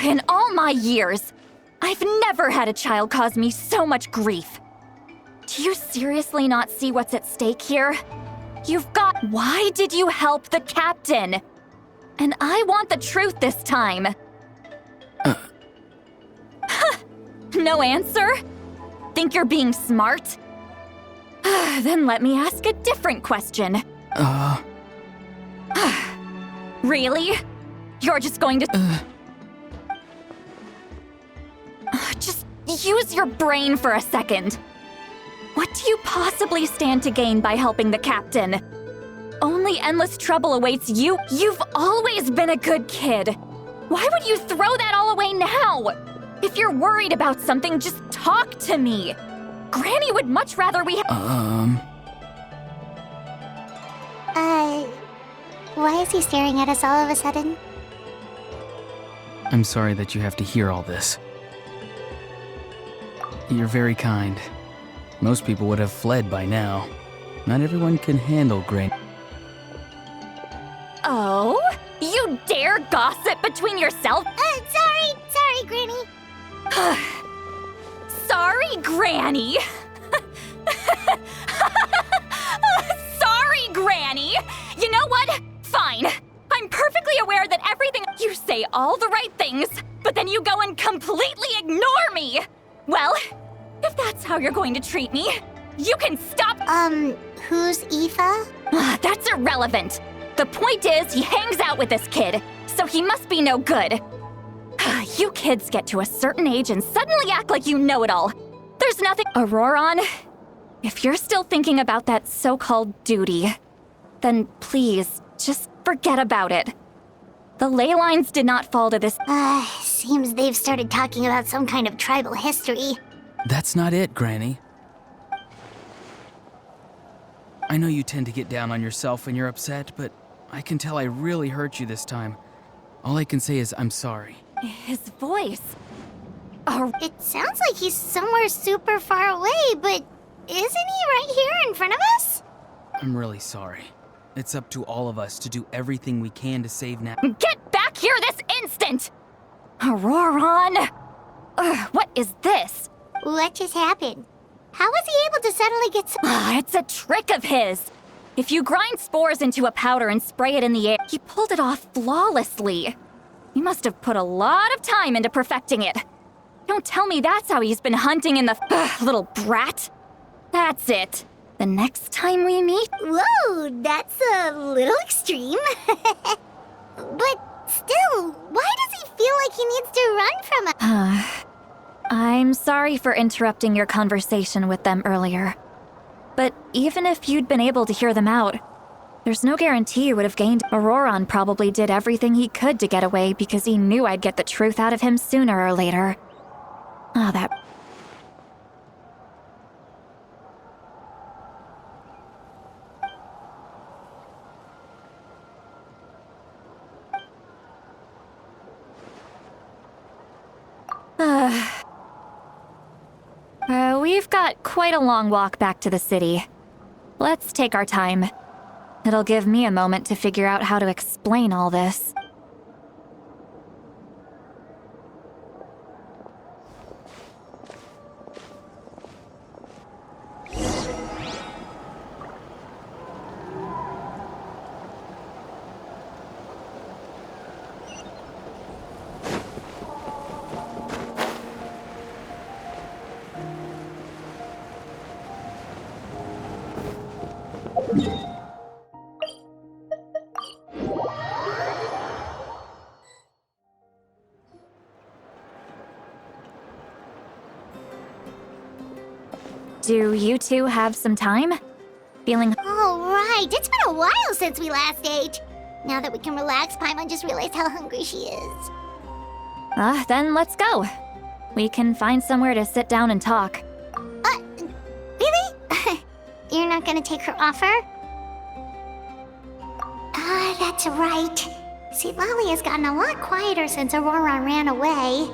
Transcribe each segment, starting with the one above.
In all my years, I've never had a child cause me so much grief. Do you seriously not see what's at stake here? Why did you help the captain? And I want the truth this time. No answer? Think you're being smart? Then let me ask a different question. Really? You're just going to... Just use your brain for a second. What do you possibly stand to gain by helping the captain? Only endless trouble awaits you. You've always been a good kid. Why would you throw that all away now? If you're worried about something, just talk to me. Granny would much rather we... Why is he staring at us all of a sudden? I'm sorry that you have to hear all this. You're very kind. Most people would have fled by now. Not everyone can handle Granny. Oh? You dare gossip between yourself? Sorry, Granny. Sorry, Granny. Sorry, Granny. You know what? Fine. I'm perfectly aware that everything... You say all the right things, but then you go and completely ignore me. Well, if that's how you're going to treat me, you can stop... Who's Aoife? That's irrelevant. The point is, he hangs out with this kid, so he must be no good. You kids get to a certain age and suddenly act like you know it all. There's nothing... Auroron, if you're still thinking about that so-called duty, then please, just forget about it. The ley lines did not fall to this... Seems they've started talking about some kind of tribal history. That's not it, Granny. I know you tend to get down on yourself when you're upset, but I can tell I really hurt you this time. All I can say is I'm sorry. His voice... It sounds like he's somewhere super far away, but isn't he right here in front of us? I'm really sorry. It's up to all of us to do everything we can to save Nat. Get back here this instant! Auroron! What is this? What just happened? How was he able to suddenly get so... It's a trick of his. If you grind spores into a powder and spray it in the air, he pulled it off flawlessly. He must have put a lot of time into perfecting it. Don't tell me that's how he's been hunting in the... little brat. That's it. The next time we meet... Whoa, that's a little extreme. But still, why does he feel like he needs to run from us? I'm sorry for interrupting your conversation with them earlier. But even if you'd been able to hear them out, there's no guarantee you would have gained. Auroron probably did everything he could to get away because he knew I'd get the truth out of him sooner or later. That... We've got quite a long walk back to the city. Let's take our time. It'll give me a moment to figure out how to explain all this. Do you two have some time? Feeling... Oh, right. It's been a while since we last ate. Now that we can relax, Paimon just realized how hungry she is. Then let's go. We can find somewhere to sit down and talk. Really? You're not gonna take her offer? That's right. See, Lolly has gotten a lot quieter since Aurora ran away.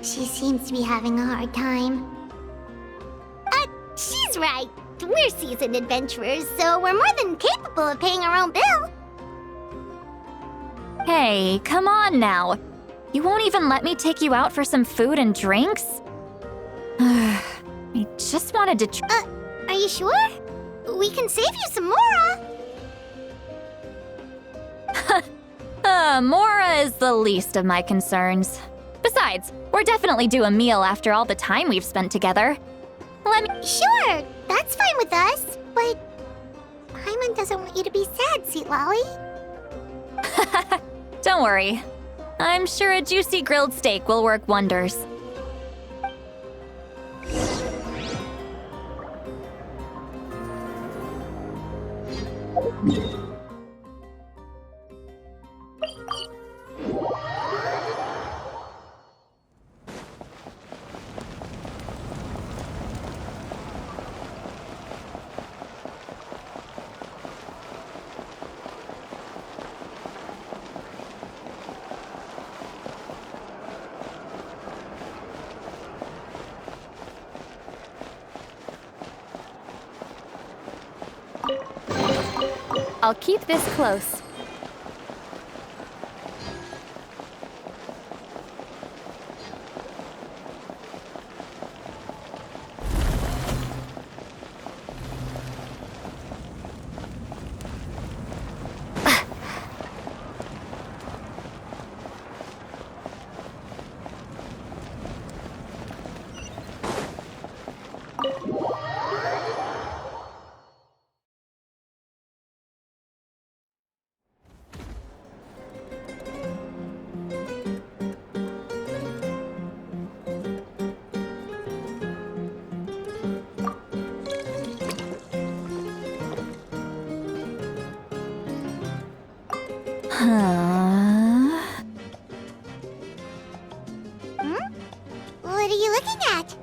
She seems to be having a hard time. She's right. We're seasoned adventurers, so we're more than capable of paying our own bill. Hey, come on now. You won't even let me take you out for some food and drinks? I just wanted to Are you sure? We can save you some Mora. Mora is the least of my concerns. Besides, we're definitely due a meal after all the time we've spent together. Sure, that's fine with us. But Paimon doesn't want you to be sad, sweet Lolly. Don't worry. I'm sure a juicy grilled steak will work wonders. I'll keep this close. What are you looking at?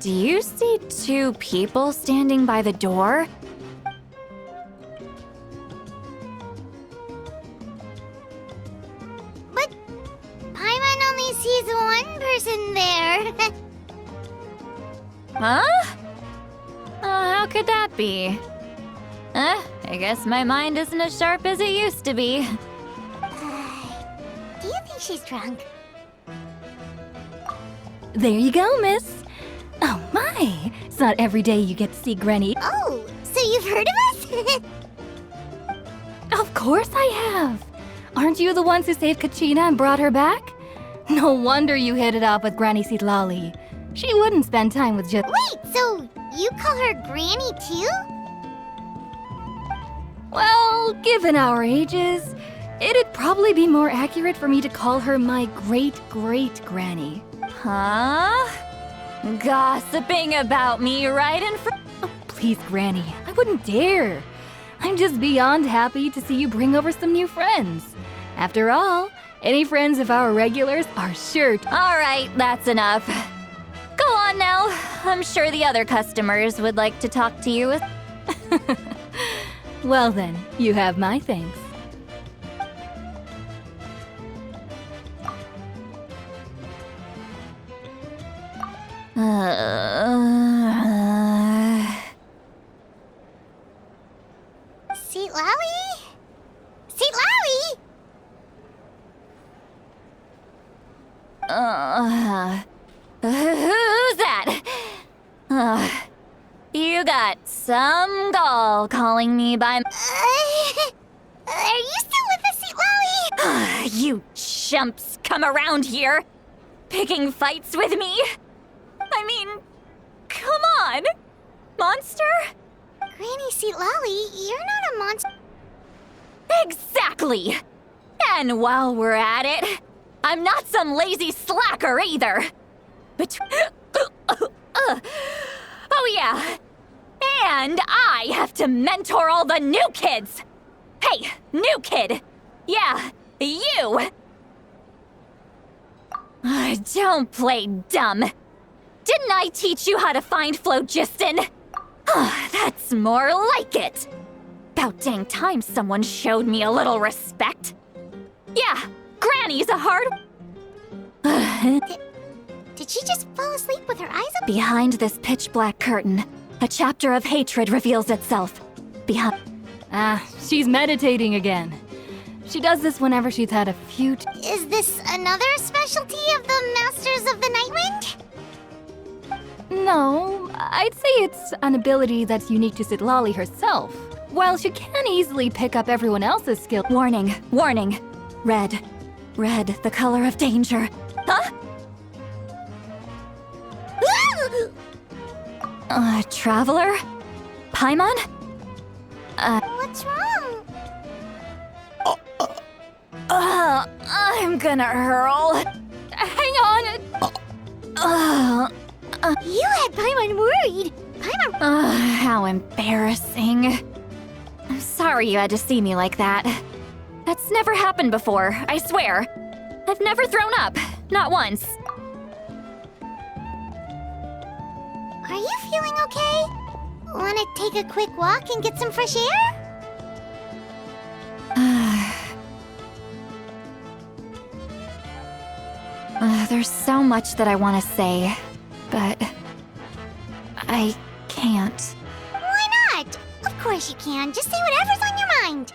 Do you see two people standing by the door? But Paimon only sees one person there. Huh? How could that be? I guess my mind isn't as sharp as it used to be. Do you think she's drunk? There you go, miss. Oh my! It's not every day you get to see Granny. Oh, so you've heard of us? Of course I have! Aren't you the ones who saved Kachina and brought her back? No wonder you hit it off with Granny Sitlali. She wouldn't spend time with just— Wait, so you call her Granny too? Well, given our ages, it'd probably be more accurate for me to call her my great-great-granny. Huh? Gossiping about me right in front— Oh, please, Granny, I wouldn't dare. I'm just beyond happy to see you bring over some new friends. After all, any friends of our regulars are sure to— All right, that's enough. Go on now. I'm sure the other customers would like to talk to you. Well then, you have my thanks. Sweet Lolly? Sweet Lolly? Who's that? You got some gall calling me by— Are you still with us, Sweet Lolly? You chumps come around here, picking fights with me? I mean, come on, monster? Granny Sweet Lolly, you're not a monster. Exactly! And while we're at it, I'm not some lazy slacker either. Oh yeah, and I have to mentor all the new kids. Hey, new kid! Yeah, you! Don't play dumb. Didn't I teach you how to find phlogiston? That's more like it. About dang time someone showed me a little respect. Yeah, Granny's a hard— Did she just fall asleep with her eyes open? Behind this pitch-black curtain, a chapter of hatred reveals itself. Behind— She's meditating again. She does this whenever she's had a few Is this another specialty of the Masters of the Nightwind? No, I'd say it's an ability that's unique to Citlali herself. While she can easily pick up everyone else's skill. Warning, warning. Red. Red, the color of danger. Huh? Traveler? Paimon? What's wrong? I'm gonna hurl. Hang on! You had Paimon worried. Paimon... How embarrassing. I'm sorry you had to see me like that. That's never happened before, I swear. I've never thrown up. Not once. Are you feeling okay? Wanna take a quick walk and get some fresh air? There's so much that I want to say, but I can't. Why not? Of course you can. Just say whatever's on your mind.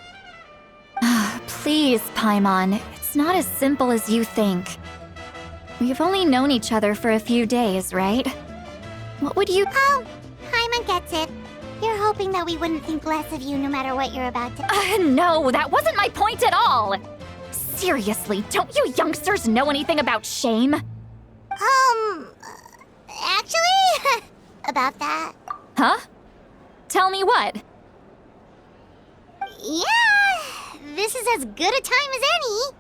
Please, Paimon. It's not as simple as you think. We've only known each other for a few days, right? What would you— Oh, Paimon gets it. You're hoping that we wouldn't think less of you no matter what you're about to— No, that wasn't my point at all! Seriously, don't you youngsters know anything about shame? Actually, about that. Huh? Tell me what? Yeah, this is as good a time as any.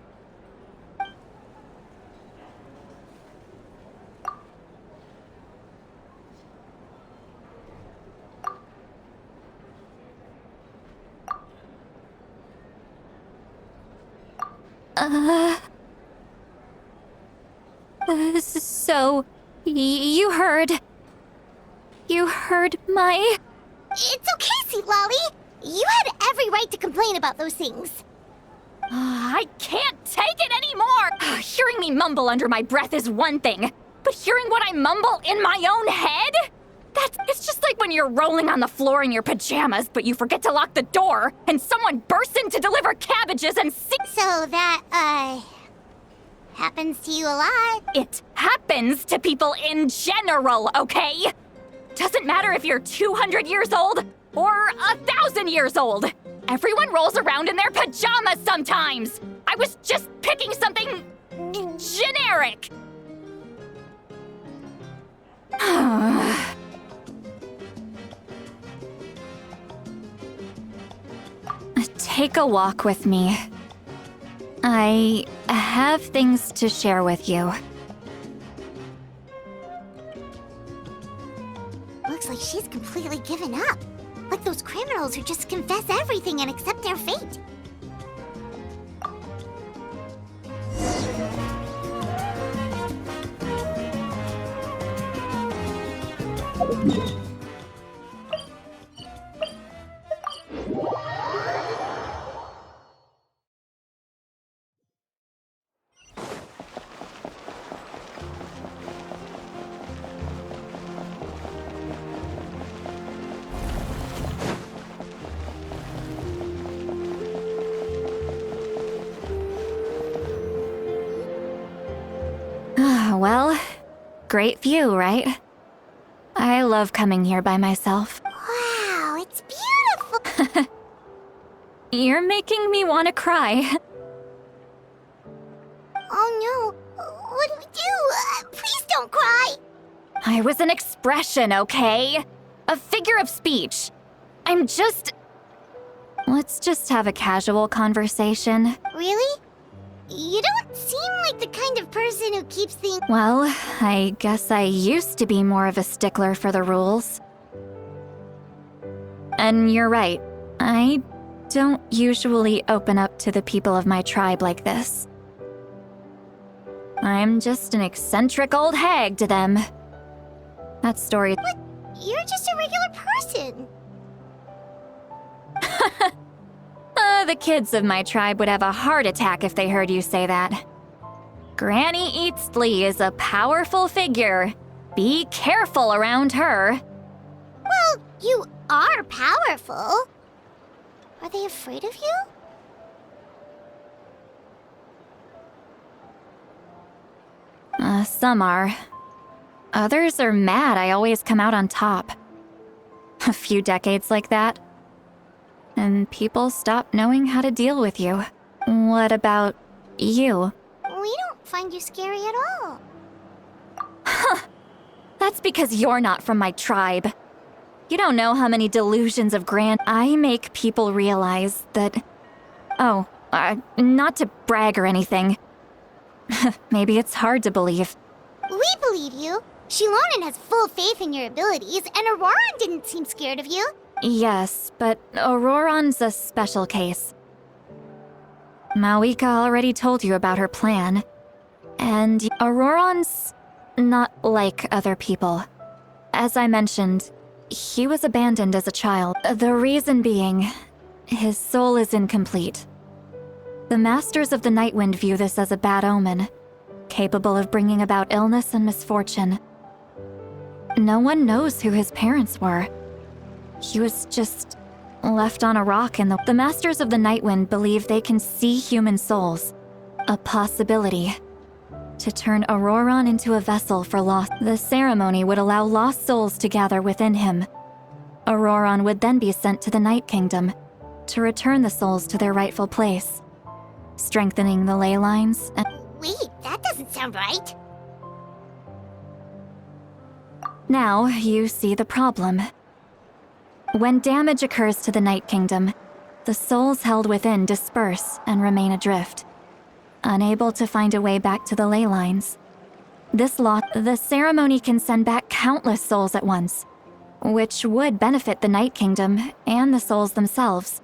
So, you heard my— It's okay, Sweet Lolly. You had every right to complain about those things. I can't take it anymore! Hearing me mumble under my breath is one thing, but hearing what I mumble in my own head? It's just like when you're rolling on the floor in your pajamas, but you forget to lock the door, and someone bursts in to deliver cabbages and So that, happens to you a lot. It happens to people in general, okay? Doesn't matter if you're 200 years old or 1,000 years old. Everyone rolls around in their pajamas sometimes. I was just picking something generic. Take a walk with me. I have things to share with you. Looks like she's completely given up. Like those criminals who just confess everything and accept their fate. Well, great view, right? I love coming here by myself. Wow, it's beautiful. You're making me want to cry. Oh no, what do we do? Please don't cry. I was an expression, okay? A figure of speech. Let's just have a casual conversation. Really? You don't seem like the kind of person who keeps things— Well, I guess I used to be more of a stickler for the rules. And you're right. I don't usually open up to the people of my tribe like this. I'm just an eccentric old hag to them. That story— But you're just a regular person. The kids of my tribe would have a heart attack if they heard you say that. Granny Eastley is a powerful figure. Be careful around her. Well, you are powerful. Are they afraid of you? Some are. Others are mad I always come out on top. A few decades like that, and people stop knowing how to deal with you. What about you? We don't find you scary at all. That's because you're not from my tribe. You don't know how many delusions of I make people realize that... Oh, not to brag or anything. Maybe it's hard to believe. We believe you. Shilonen has full faith in your abilities, and Auroron didn't seem scared of you. Yes, but Auroron's a special case. Mawika already told you about her plan. And Auroron's not like other people. As I mentioned, he was abandoned as a child. The reason being, his soul is incomplete. The Masters of the Nightwind view this as a bad omen, capable of bringing about illness and misfortune. No one knows who his parents were. He was just left on a rock and the Masters of the Nightwind believe they can see human souls. A possibility. To turn Auroron into a vessel for lost. The ceremony would allow lost souls to gather within him. Auroron would then be sent to the Night Kingdom to return the souls to their rightful place, strengthening the ley lines and... Wait, that doesn't sound right. Now you see the problem. When damage occurs to the Night Kingdom, the souls held within disperse and remain adrift, unable to find a way back to the ley lines. The ceremony can send back countless souls at once, which would benefit the Night Kingdom and the souls themselves.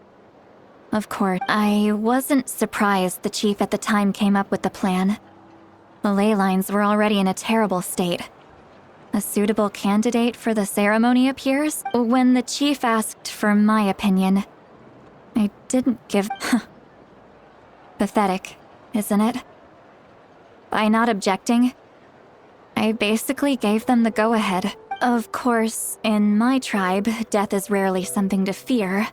Of course, I wasn't surprised the chief at the time came up with the plan. The ley lines were already in a terrible state. A suitable candidate for the ceremony appears. When the chief asked for my opinion, I didn't give... Pathetic, isn't it? By not objecting, I basically gave them the go-ahead. Of course, in my tribe, death is rarely something to fear.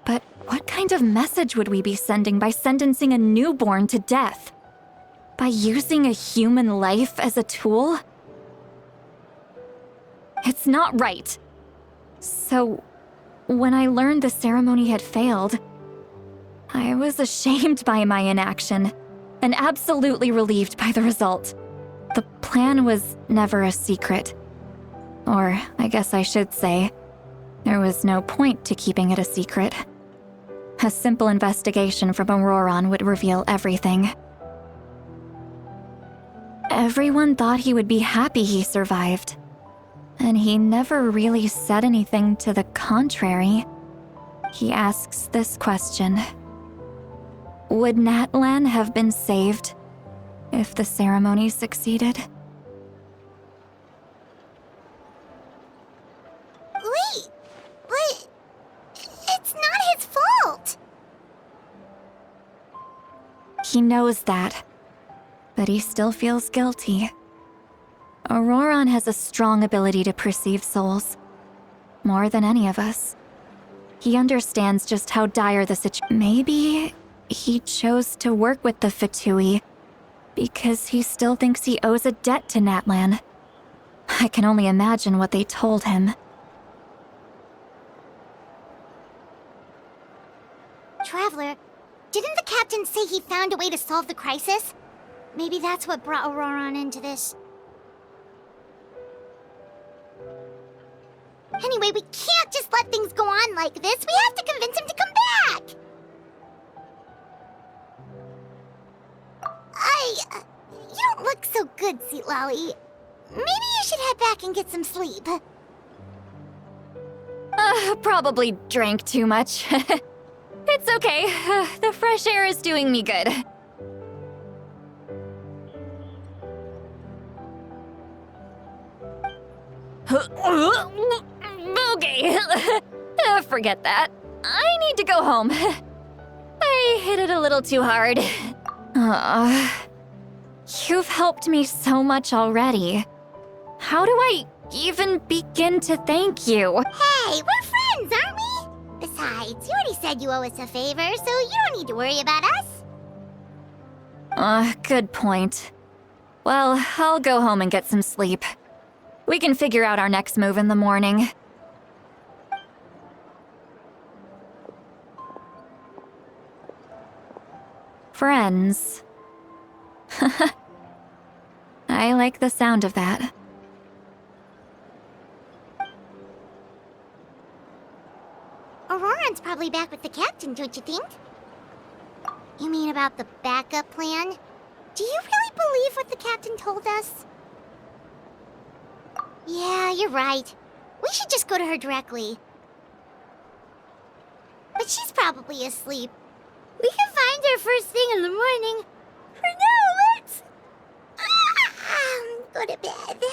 But what kind of message would we be sending by sentencing a newborn to death? By using a human life as a tool? It's not right. So, when I learned the ceremony had failed, I was ashamed by my inaction, and absolutely relieved by the result. The plan was never a secret. Or, I guess I should say, there was no point to keeping it a secret. A simple investigation from Auroron would reveal everything. Everyone thought he would be happy he survived. And he never really said anything to the contrary. He asks this question. Would Natlan have been saved if the ceremony succeeded? Wait, but it's not his fault. He knows that, but he still feels guilty. Auroron has a strong ability to perceive souls, more than any of us. He understands just how dire the situation. Maybe he chose to work with the Fatui because he still thinks he owes a debt to Natlan. I can only imagine what they told him. Traveler, didn't the captain say he found a way to solve the crisis? Maybe that's what brought Auroron into this. Anyway, we can't just let things go on like this. We have to convince him to come back! You don't look so good, Seatlally. Maybe you should head back and get some sleep. Probably drank too much. It's okay. The fresh air is doing me good. Okay. Forget that. I need to go home. I hit it a little too hard. You've helped me so much already. How do I even begin to thank you? Hey, we're friends, aren't we? Besides, you already said you owe us a favor, so you don't need to worry about us. Good point. Well, I'll go home and get some sleep. We can figure out our next move in the morning. Friends. I like the sound of that. Auroran's probably back with the captain, don't you think? You mean about the backup plan? Do you really believe what the captain told us? Yeah, you're right. We should just go to her directly. But she's probably asleep. We can find her first thing in the morning. For now, let's... go to bed.